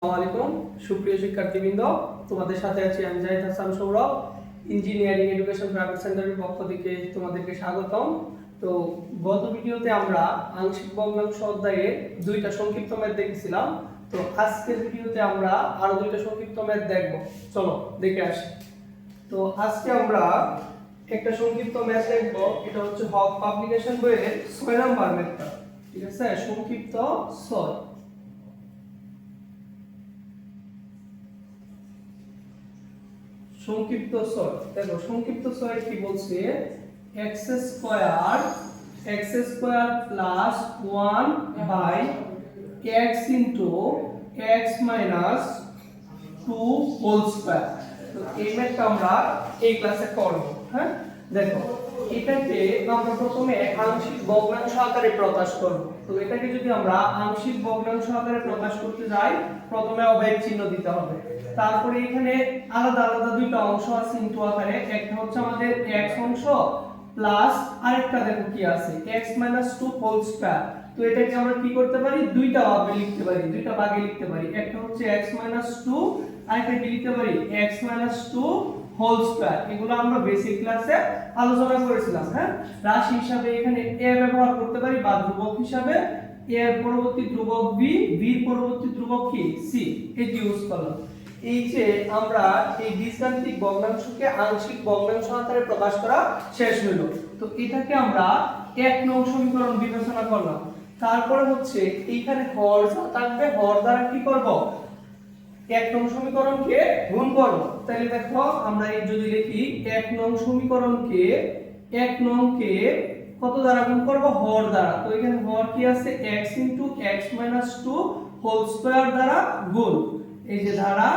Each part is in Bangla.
আসসালামু আলাইকুম সুপ্রিয় শিক্ষার্থীবৃন্দ, তোমাদের সাথে আছি আমি Zahid Hasan Sourav. Engineering education private সেন্টারের পক্ষ থেকে তোমাদেরকে স্বাগতম। তো গত ভিডিওতে আমরা আংশিক ভগ্নাংশ অধ্যায়ে দুইটা সংক্ষিপ্ত ম্যাথ দেখেছিলাম। তো আজকের ভিডিওতে আমরা আরো দুইটা সংক্ষিপ্ত ম্যাথ দেখব। চলো দেখে আসি। তো আজকে আমরা একটা সংক্ষিপ্ত ম্যাথ দেখব। এটা হচ্ছে হক পাবলিকেশন বইয়ের 6 নাম্বার ম্যাথটা। ঠিক আছে, সংক্ষিপ্ত 6। সংক্ষিপ্ত 6 দেখো, সংক্ষিপ্ত 6 কি বলছে, x square plus 1 by x into x minus 2 whole square. তো এই ম্যাথটা আমরা এই ক্লাসে করব। হ্যাঁ, দেখো এটাকে আমরা প্রথমে আংশিক ভগ্নাংশ আকারে প্রকাশ করব। তো এটাকে যদি আমরা আংশিক ভগ্নাংশ আকারে প্রকাশ করতে যাই, প্রথমে অবয়ব চিহ্ন দিতে হবে। তারপরে এখানে আলাদা আলাদা দুইটা অংশ আছে ইনটু আকারে। একটা হচ্ছে আমাদের x অংশ প্লাস আরেকটা দেখো কি আছে x 2 হোল স্কয়ার। তো এটাকে আমরা কি করতে পারি, দুইটা ভাগে লিখতে পারি। একটা হচ্ছে x 2, আরেকটা কি লিখতে পারি x 2 হোল স্কয়ার। এগুলো আমরা বেসিক ক্লাসে আলোচনা করেছিলাম। হ্যাঁ, রাশি হিসাবে এখানে a ব্যবহার করতে পারি বা ধ্রুবক হিসাবে a এর পরবর্তী ধ্রুবক b, b এর পরবর্তী ধ্রুবক কি c, এটি ইউজ করলাম। এই যে আমরা এই বীজগাণিতিক ভগ্নাংশকে আংশিক ভগ্নাংশ আকারে প্রকাশ করা শেষ হলো। তো এটাকে আমরা 1 নং সমীকরণ বিবেচনা করলাম। তারপরে হচ্ছে এইখানে হর যা থাকবে, হর দ্বারা কি করব, 1 নং সমীকরণকে গুণ করব। তাহলে দেখো আমরা এই যদি লিখি 1 নং সমীকরণকে 1 নংকে কত দ্বারা গুণ করব, হর দ্বারা। তো এখানে হর কি আছে x x 2 হোল স্কয়ার দ্বারা গুণ, এই যে দ্বারা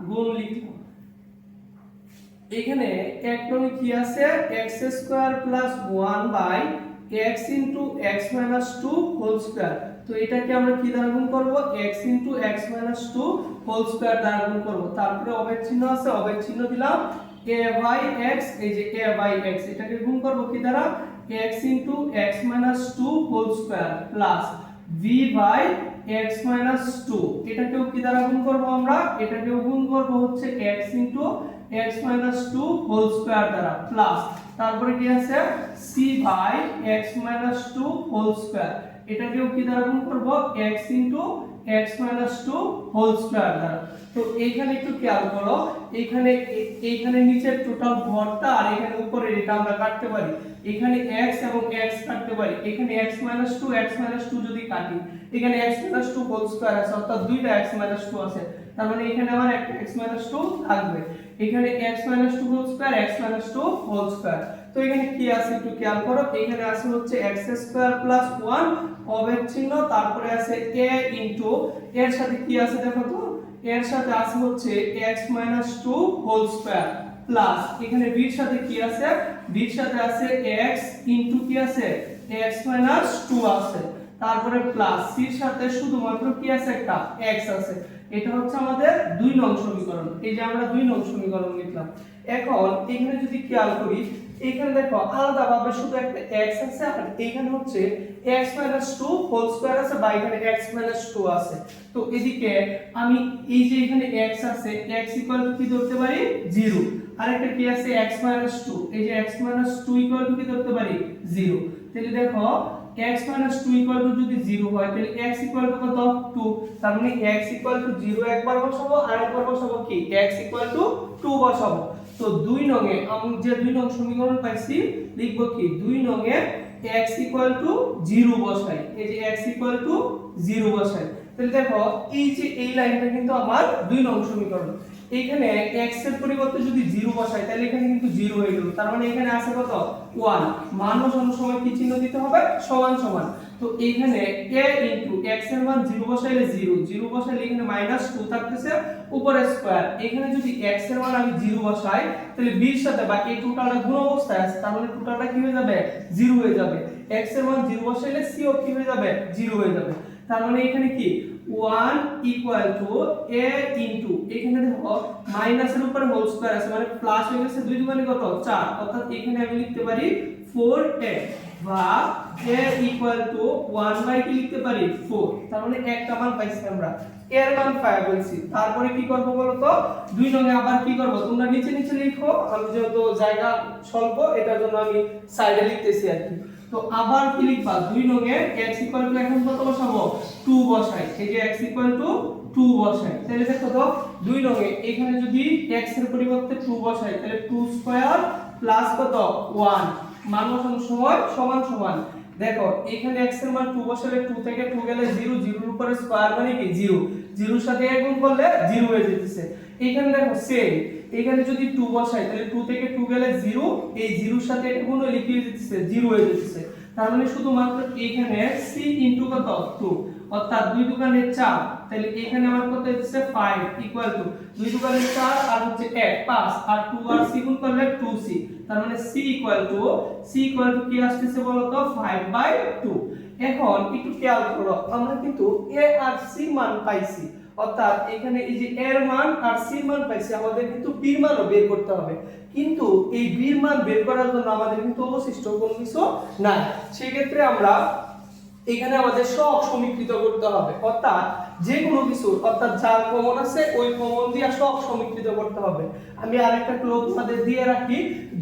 গুণ লিখলাম। এখানে 1 নং কি আছে x square plus 1 by x x 2 whole square. তো এটাকে আমরা কি দ্বারা গুণ করব, x x 2 হোল স্কয়ার দ্বারা গুণ করব। তারপরে অবয়ব চিহ্ন আছে, অবয়ব চিহ্ন দিলাম a বাই x, এই যে a বাই x, এটাকে গুণ করব কি দ্বারা x x 2 whole square plus v by x 2, এটাকেও কি দ্বারা গুণ করব, আমরা এটাকেও গুণ করব হচ্ছে x x 2 হোল স্কয়ার দ্বারা প্লাস তারপরে কি আছে c by x 2 whole square, এটাকেও কি দ্বারা গুণ করব x x 2 হোল স্কয়ার দ্বারা। তো এইখানে একটু খেয়াল করো, এইখানে নিচের টোটাল ভরটা আর এখানে উপরে এটা আমরা কাটতে পারি। এখানে x এবং x কাটতে পারি। এখানে x 2 যদি কাটি, এখানে x 2 হোল স্কয়ার আছে, অর্থাৎ দুইটা x 2 আছে। তার মানে এখানে আমার একটা x 2 থাকবে। এখানে x 2 whole square, x 2 whole square. তো এখানে কি আছে একটু খেয়াল করো, এখানে আছে হচ্ছে x স্কয়ার প্লাস 1 অবয়ব চিহ্ন, তারপরে আছে a ইনটু এর সাথে কি আছে দেখো তো, এর সাথে আছে হচ্ছে x 2 হোল স্কয়ার প্লাস এখানে b এর সাথে কি আছে, b এর সাথে আছে x ইনটু কি আছে x 2 আছে, তারপরে প্লাস c এর সাথে শুধুমাত্র কি আছে একটা x আছে। এটা হচ্ছে আমাদের 2 নং সমীকরণ। এই যে আমরা 2 নং সমীকরণ লিখলাম। এখন এখানে যদি খেয়াল করি, এখানে দেখো আলাদাভাবে শুধু একটা x আছে আর এখানে হচ্ছে x 2 হোল স্কয়ার আছে বা এখানে x 2 আছে। তো এদিকে আমি এই যে এখানে x আছে, x ইকুয়াল টু কি ধরতে পারি 0, আর একটা কি আছে x 2, এই যে x 2 ইকুয়াল টু কি ধরতে পারি 0। তাহলে দেখো x 2 ইকুয়াল টু যদি 0 হয় তাহলে x ইকুয়াল টু কত 2, তার মানে x ইকুয়াল টু 0 একবার বসাবো আর একবার বসাবো কি x ইকুয়াল টু 2 বসাবো। তো 2 নং এ আমি যে 2 নং সমীকরণ পাইছি, লিখব কি 2 নং এ x ইকুয়াল টু 0 বসাই, এই যে x ইকুয়াল টু 0 বসাই। তাহলে দেখো এই যে এই লাইনটা কিন্তু আমার 2 নং সমীকরণ। এখানে x এর পরিবর্তে যদি 0 বসাই তাহলে এখানে কিন্তু 0 হয়ে গেল। তার মানে এখানে আছে কত 1, মান বসানোর সময় কি চিহ্ন দিতে হবে, সমান সমান। তো এখানে a ইনটু x এর মান 0 বসাইলে 0 বসাইলে এখানে -2 থাকতেছে উপরে স্কয়ার। এখানে যদি x এর মান আমি 0 বসাই তাহলে b এর সাথে বা এই টোটালটা গুণ অবস্থায় আছে, তার মানে টোটালটা কি হয়ে যাবে 0 হয়ে যাবে। x এর মান 0 বসাইলে c ও কি হয়ে যাবে 0 হয়ে যাবে। তার মানে এখানে কি 1 ইকুয়াল টু a ইনটু এখানে দেখো মাইনাসের উপরে হোল স্কয়ার আছে, মানে প্লাস হয়ে গেছে 2 দুগুণে কত 4, অর্থাৎ এখানে আমি লিখতে পারি 4a বা a ইকুয়াল টু 1 বাই কি লিখতে পারি 4। তার মানে একটা মান পাইছি আমরা। এর মান 5 বলছি। তারপরে কি করব বলো তো, 2 নং এ আবার কি করব, তোমরা নিচে নিচে লিখো, আমি যেহেতু জায়গা স্বল্প এটার জন্য আমি সাইডে লিখতেছি আর কি। তো আবার কি লিখবা, 2 নং এ x ইকুয়াল টু এখন কত বসাবো, 2 বসাই। এই যে x ইকুয়াল টু 2 বসাই, তাহলে দেখো তো 2 নং এ এখানে যদি x এর পরিবর্তে 2 বসাই তাহলে 2 স্কয়ার প্লাস কত 1, মান বসানোর সময় সমান সমান। দেখো এখানে x এর মান 2 বসালে 2 থেকে 2 গেলে 0, 0 এর উপরে স্কয়ার মানে কি 0, 0 এর সাথে গুণ করলে 0 হয়ে যেতেছে। এখানে দেখো সেম, এখানে যদি 2 বসাই তাহলে 2 থেকে 2 গেলে 0, এই 0 এর সাথে এটা গুণ হলে কি হয়ে যেতেছে, 0 হয়ে যেতেছে। তার মানে শুধুমাত্র এখানে c ইনটু কত 2, অর্থাৎ 2 দুগুণে 4, তাহলে এখানে আমার কত হচ্ছে 5 ইকুয়াল টু 2 দুগুণে 4 আর হচ্ছে 1 5 আর 2 আর c গুণ করলে 2c, তার মানে c ইকুয়াল টু কি আসছে বলো তো 5/2। এখন একটু খেয়াল করো, আমরা কিন্তু a আর c মান পাইছি, অর্থাৎ এখানে এই যে এর মান আর c এর মান পাইছি, আমাদের কিন্তু b এর মানও বের করতে হবে। কিন্তু এই b এর মান বের করার জন্য আমাদের কিন্তু অবশিষ্ট কোনো কিছু নাই। সেই ক্ষেত্রে আমরা এখানে আমাদের সহগ সমীকৃত করতে হবে, অর্থাৎ যে কোনো কিছু, অর্থাৎ যার কমন আছে ওই কমন দিয়ে সহগ সমীকৃত করতে হবে। আমি আরেকটা ক্লু তোমাদের দিয়ে রাখি,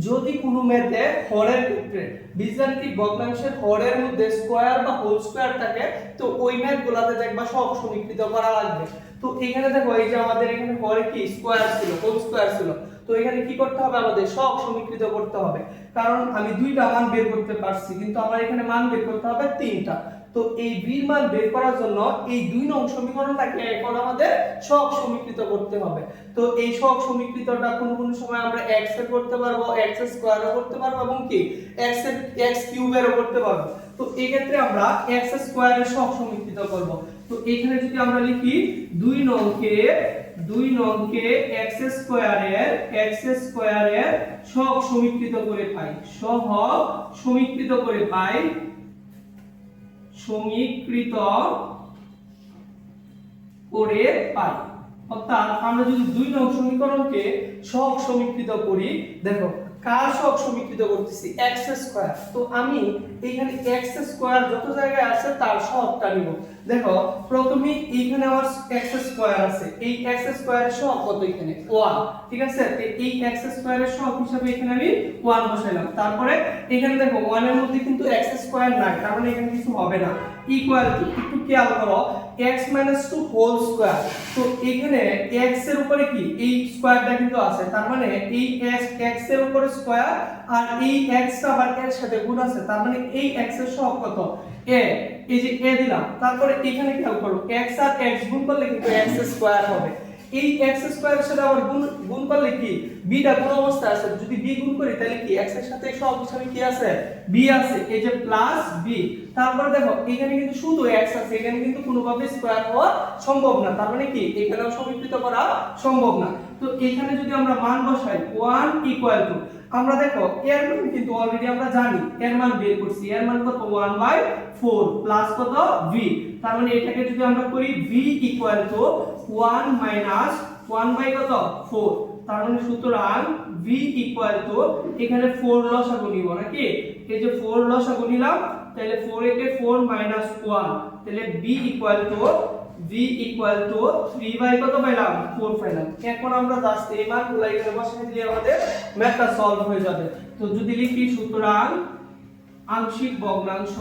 যদি কোনো ম্যাথে হরের ক্ষেত্রে বীজগাণিতিক ভগ্নাংশের হরের মধ্যে স্কয়ার বা হোল স্কয়ার থাকে, তো ওই ম্যাথগুলোতে দেখবা সহগ সমীকৃত করা লাগবে। তো এখানে দেখো এই যে আমাদের এখানে হরে কি স্কয়ার ছিল, হোল স্কয়ার ছিল, তো এখানে কি করতে হবে, আমাদের সহগ সমীকৃত করতে হবে। কারণ আমি দুইটা মান বের করতে পারছি, কিন্তু আমার এখানে মান বের করতে হবে তিনটা। তো এই b এর মান বের করার জন্য এই 2 নং সমীকরণটাকে এখন আমাদের সহগ সমীকৃত করতে হবে। তো এই সহগ সমীকৃতটা কোন সময় আমরা x এর করতে পারবো, x স্কয়ারও করতে পারবো, এবং কি x এর x কিউবেরও করতে পারবো। তো এই ক্ষেত্রে আমরা x স্কয়ারের সহগ সমীকৃত করব। তো এখানে যদি আমরা লিখি 2 নংকে x স্কয়ারের সহগ সমীকৃত করে পাই, সহগ সমীকৃত করে পাই, সমীকৃত করে পাই। অর্থাৎ আমরা যদি 2 নং সমীকরণকে সহগ সমীকৃত করি, দেখো কার সহগ সমীকৃত করতেছি, x স্কয়ার। তো আমি এখানে x স্কয়ার যত জায়গায় আছে তার সহগটা নিব। দেখো প্রথমে এইখানে আমার x স্কয়ার আছে, এই x স্কয়ারের সহগ কত, এখানে 1, ঠিক আছে। তো এই x স্কয়ারের সহগ হিসাবে এখানে আমি 1 বসাইলাম। তারপরে এখানে দেখো 1 এর মধ্যে কিন্তু x স্কয়ার নাই, তার মানে এখানে কিছু হবে না। ইকুয়াল টু, একটু খেয়াল করো, x - 2 হোল স্কয়ার। তো এখানে x এর উপরে কি এই স্কয়ারটা কিন্তু আছে, তার মানে এই x এর উপরে স্কয়ার আর এই x টা আবার এর সাথে গুণ আছে, তার মানে এই x এর সহগ কত, a। এই যে a দিলাম, তারপরে এখানে খেয়াল করো x আর x গুণ করলে কিন্তু x স্কয়ার হবে। এই x স্কয়ারের সাথে আবার গুণ করলে কি b টা কোন অবস্থায় আছে, যদি b গুণ করি তাহলে কি x এর সাথে সহগ হিসাবে কি আছে, b আছে, এই যে প্লাস b। তারপরে দেখো এখানে কিন্তু শুধু x আছে, এখানে কিন্তু কোনোভাবে স্কয়ার হওয়া সম্ভব না, তার মানে কি এখানেও সমীকৃত করা সম্ভব না। তো এখানে যদি আমরা মান বসাই 1 ইকুয়াল টু, আমরা দেখো এর মান কিন্তু অলরেডি আমরা জানি, এর মান বের করছি, এর মান কত 1/4 প্লাস কত v, তার মানে এটাকে যদি আমরা করি v equal to 1 minus 1 by কত 4, তার মানে সুতরাং v ইকুয়াল টু এখানে 4 লসাগু নিব নাকি, এই যে 4 লসাগু নিলাম, তাহলে 4 একে 4 মাইনাস 1, তাহলে v ইকুয়াল টু 3 বাই কত পাইলাম 4 পাইলাম। এখন আমরা জাস্ট এই মানগুলো এখানে বসাই দিলে আমাদের ম্যাথটা সলভ হয়ে যাবে। তো যদি লিখি সুতরাং আংশিক ভগ্নাংশ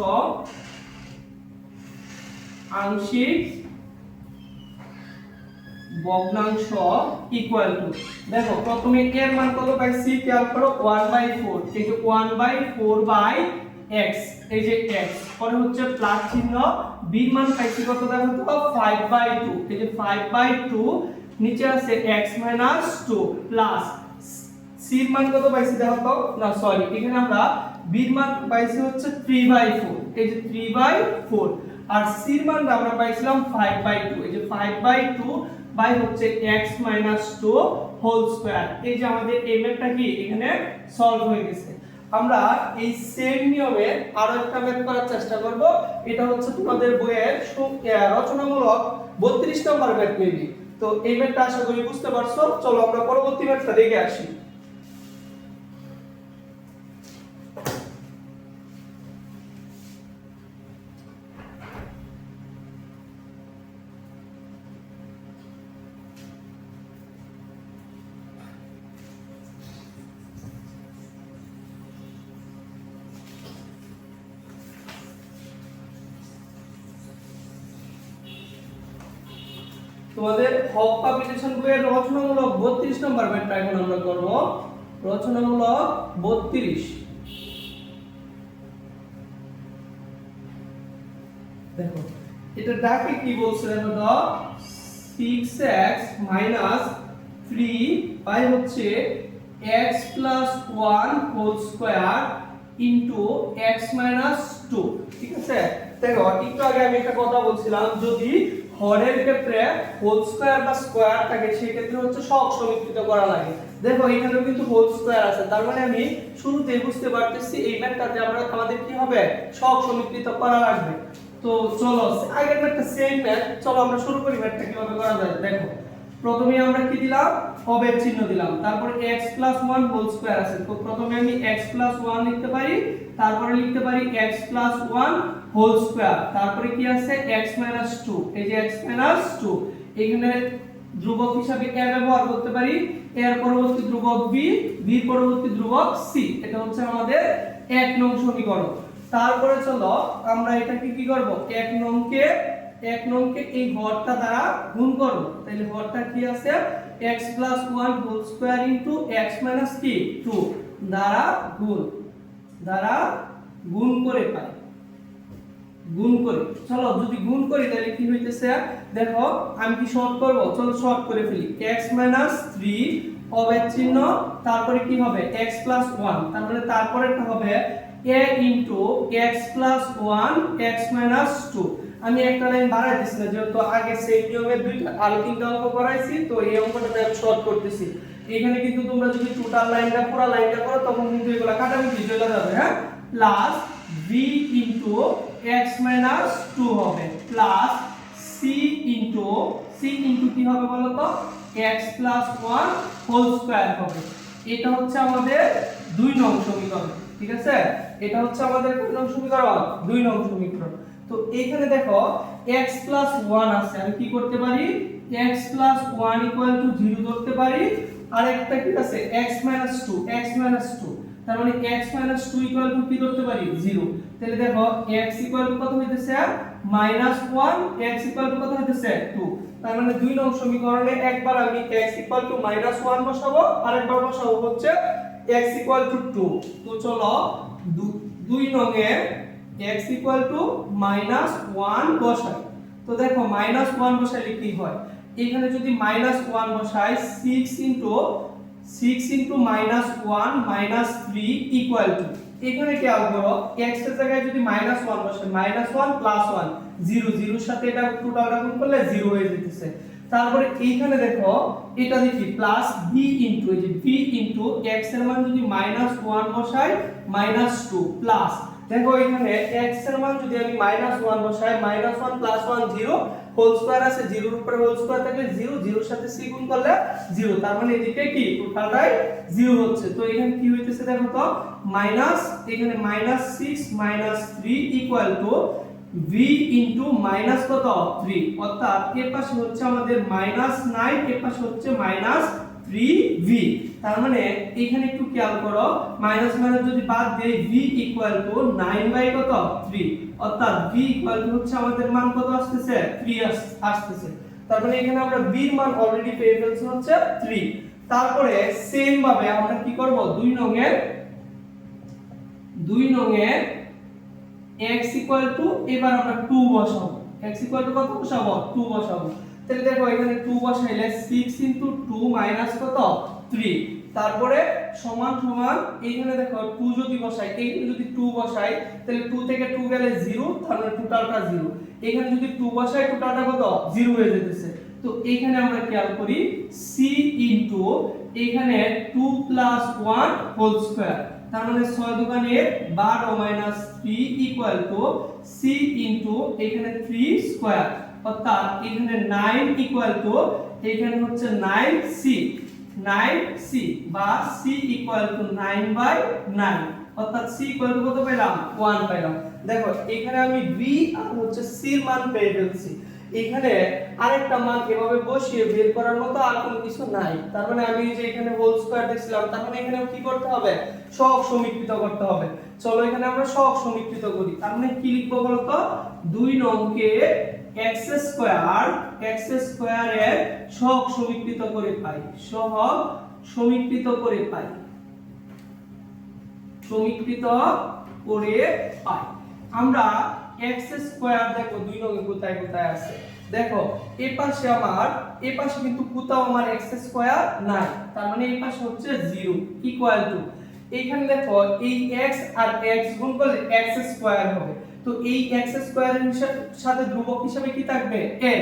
ইকুয়াল টু, দেখো প্রথমে এর মান কত পাইছি, খেয়াল করো 1/4, এই যে 1/4/x, এই যে x, পরে হচ্ছে প্লাস চিহ্ন, b এর মান পাইছি কত দেখো তো 5/2, এই যে 5/2, নিচে আছে x - 2 প্লাস c এর মান কত পাইছি দেখো তো, না সরি এখানে আমরা b এর মান পাইছি হচ্ছে 3/4, এই যে 3/4, আর c এর মান আমরা পাইছিলাম 5/2, এই যে 5/2 বাই হচ্ছে x - 2 হোল স্কয়ার। এই যে আমাদের এই ম্যাথটা কি এখানে সলভ হয়ে গেছে। আমরা এই সেম নিয়মে আরো একটা ম্যাথ করার চেষ্টা করব, এটা হচ্ছে তোমাদের বইয়ের রচনামূলক 32 নম্বর ম্যাথ মেবি। তো এই ম্যাথটা আশা করি বুঝতে পারছো। চলো আমরা পরবর্তী ম্যাথটা দেখে আসি। তোমাদের হক পাবলিকেশন বইয়ের রচনামূলক 32 নম্বর ম্যাথটা এখন আমরা করব। রচনামূলক 32। দেখো এটা ডাকে কি বলছে দেখো তো 6x 3 বাই হচ্ছে x 1 whole square into x 2। ঠিক আছে, দেখো একটু আগে আমি একটা কথা বলছিলাম, যদি হরের ক্ষেত্রে হোল স্কয়ার বা স্কয়ার থাকে সেই ক্ষেত্রে হচ্ছে সহগ সমীকৃত করা লাগে। দেখো এখানেও কিন্তু হোল স্কয়ার আছে, তার মানে আমি শুরুতেই বুঝতে পারতেছি এই ম্যাথটাতে আমাদের কি হবে, সহগ সমীকৃত করা লাগবে। তো চলো আগের ম্যাথটা সেম ম্যাথ, চলো আমরা শুরু করি ম্যাথটা কিভাবে করা যায়। দেখো প্রথমে আমরা কি দিলাম, হবের চিহ্ন দিলাম, তারপরে x 1 হোল স্কয়ার আছে, তো প্রথমে আমি x 1 লিখতে পারি, তারপরে লিখতে পারি x 1 হোল স্কয়ার, তারপরে কি আছে x 2, এই যে x 2, এখানে ধ্রুবক হিসাবে a ব্যবহার করতে পারি, এর পরবর্তী ধ্রুবক b, b এর পরবর্তী ধ্রুবক c। এটা হচ্ছে আমাদের 1 নং সমীকরণ। তারপরে চলো আমরা এটাকে কি করব, 1 নংকে এই হরটা দ্বারা গুণ করব। তাহলে হরটা কি আছে, x 1 whole square into x কি 2 দ্বারা গুণ করে পাই, গুণ করে। চলো যদি গুণ করি তাহলে কি হইতেছে, দেখো আমি কি শর্ট করব, চলো শর্ট করে ফেলি। x 3 হবের চিহ্ন, তারপরে কি হবে x 1, তার মানে তারপরেটা হবে a ইনটু x 1 x 2। আমি একটা লাইন বাড়াই দিছি না, যেহেতু আগে সেই নিয়মে দুইটা আরো তিনটা অঙ্ক করাইছি, তো এই অঙ্কটাতে আমি শর্ট করতেছি। এখানে কিন্তু তোমরা যদি টোটাল লাইনটা পুরো লাইনটা করো তখন কিন্তু এগুলা কাটাকুটি চলে যাবে, হ্যাঁ। প্লাস v ইনটু x 2 হবে, প্লাস c ইনটু কি হবে বলো তো, x 1 হোল স্কয়ার হবে। এটা হচ্ছে আমাদের 2 নং সমীকরণ। ঠিক আছে, এটা হচ্ছে আমাদের কোন নং সমীকরণ, 2 নং সমীকরণ। তো এখানে দেখো x 1 আছে, আমি কি করতে পারি, x 1 0 ধরতে পারি, আর একটা কি আছে x 2, তার মানে x 2 কি ধরতে পারি 0। তাহলে দেখো x কত হইতেছে -1, x কত হইতেছে 2। তার মানে 2 নং সমীকরণে একবার আমি x -1 বসাবো, আরেকবার বসাবো হচ্ছে x 2। তো চলো 2 নং এ x -1 বসাই। তো দেখো -1 বসাইলে কি হয়, এখানে যদি -1 বসাই 6 ইনটু -1 -3 ইকুয়াল টু, এখানে খেয়াল করো x এর জায়গায় যদি -1 বসাই, -1 + 1 0, 0 এর সাথে এটা টোটালটা গুণ করলে 0 হয়ে যেতেছে। তারপরে এইখানে দেখো এটা দেখি প্লাস b ইনটু, এই যে b ইনটু x এর মান যদি -1 বসাই -2 প্লাস, দেখো এখানে x এর মান যদি আমি -1 বসাই, -1 + 1 0, হোল স্কয়ার আছে, 0 এর উপরে হোল স্কয়ার থাকলে 0, 0 এর সাথে c গুণ করলে 0, তার মানে এদিকে কি টোটালটাই 0 হচ্ছে। তো এখানে কি হইতেছে দেখো তো, মাইনাস, এখানে -6 -3 equal to v into minus কত 3, অর্থাৎ এর পাশে হচ্ছে আমাদের -9, এর পাশে হচ্ছে -3v। তার মানে এখানে একটু খেয়াল করো, মাইনাস মাইনাস যদি বাদ দেই v ইকুয়াল টু 9/3, অর্থাৎ v ইকুয়াল টু হচ্ছে আমাদের মান কত আসতেছে 3 আসতেছে। তার মানে এখানে আমরা v এর মান অলরেডি পেয়ে ফেলছি হচ্ছে 3। তারপরে সেম ভাবে আমরা কি করব, 2 নং এ x ইকুয়াল টু, এবার আমরা 2 বসাবো, x ইকুয়াল টু কত বসাবো 2 বসাবো। তাহলে দেখো এখানে 2 বসাইলে 6 ইনটু 2 মাইনাস কত 3, তারপরে সমান সমান, এইখানে দেখো 2 যদি বসাই, এইখানে যদি 2 বসাই তাহলে 2 থেকে 2 গেলে 0, তার মানে টোটালটা 0। এখানে যদি 2 বসাই টোটালটা কত 0 হয়ে যেতেছে। তো এইখানে আমরা খেয়াল করি c ইনটু এখানে 2 + 1 হোল স্কয়ার, তার মানে 6 দুগুণে 12 minus 3 equal to c into এখানে 3 স্কয়ার, অর্থাৎ এখানে 9 ইকুয়াল টু এখানে হচ্ছে 9c বা c ইকুয়াল টু 9/9, অর্থাৎ c ইকুয়াল টু কত পেলাম 1 পেলাম। দেখো এখানে আমি v আর হচ্ছে c এর মান পেয়ে ফেলছি। এখানে আরেকটা মান এভাবে বসিয়ে বের করার মতো আর কোনো কিছু নাই। তার মানে আমি যে এখানে হোল স্কয়ার দেখছিলাম, তার মানে এখানে কি করতে হবে, সহগ সমীকৃত করতে হবে। চলো এখানে আমরা সহগ সমীকৃত করি। তার মানে কি লিখবো বলতো, 2 নংকে x স্কয়ার এর সহগ সমীকৃত করে পাই, সহগ সমীকৃত করে পাই, সমীকৃত করে পাই। আমরা x স্কয়ার দেখো দুই নঙ্গে কোথায় কোথায় আছে, দেখো এই পাশে আমার, এই পাশে কিন্তু কোথাও আমার x স্কয়ার নাই, তার মানে এই পাশে হচ্ছে 0 ইকুয়াল টু, এইখানে দেখো এই x আর x গুণ করলে x স্কয়ার হবে, তো এই x স্কয়ারের সাথে ধ্রুবক হিসেবে কি থাকবে a,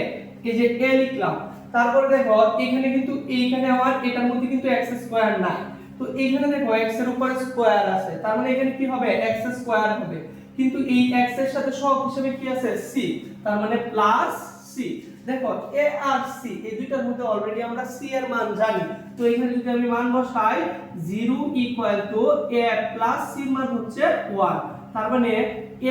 এই যে a লিখলাম। তারপরে দেখো এখানে কিন্তু এইখানে আমার এটার মধ্যে কিন্তু x স্কয়ার নাই, তো এইখানে দেখো x এর উপরে স্কয়ার আছে, তার মানে এখানে কি হবে x স্কয়ার হবে, কিন্তু এই x এর সাথে সহগ হিসেবে কি আছে c, তার মানে প্লাস c। দেখো a আর c এই দুইটার মধ্যে অলরেডি আমরা c এর মান জানি, তো এখানে যদি আমি মান বসাই 0 equal to a plus c এর মান হচ্ছে 1, তার মানে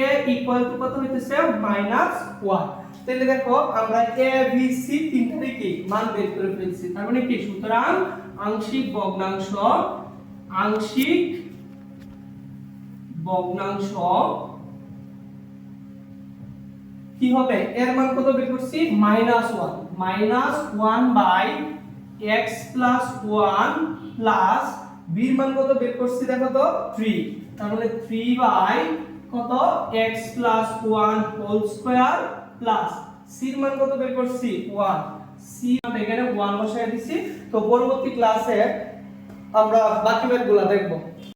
a ইকুয়াল টু কত হইতেছে -1। তাহলে দেখো আমরা a b c তিনটারই কি মান বের করে ফেলছি, তার মানে কি, সুতরাং আংশিক ভগ্নাংশ, আংশিক ভগ্নাংশ কি হবে, এর মান কত বের করছি -1 by x plus 1 plus b এর মান কত বের করছি দেখো তো 3, তার মানে 3 বাই কত x plus 1 whole square plus c এর মান কত বের করছি 1, c এখানে 1 বসায় দিছি। তো পরবর্তী ক্লাসে আমরা বাকি ম্যাথগুলো দেখব।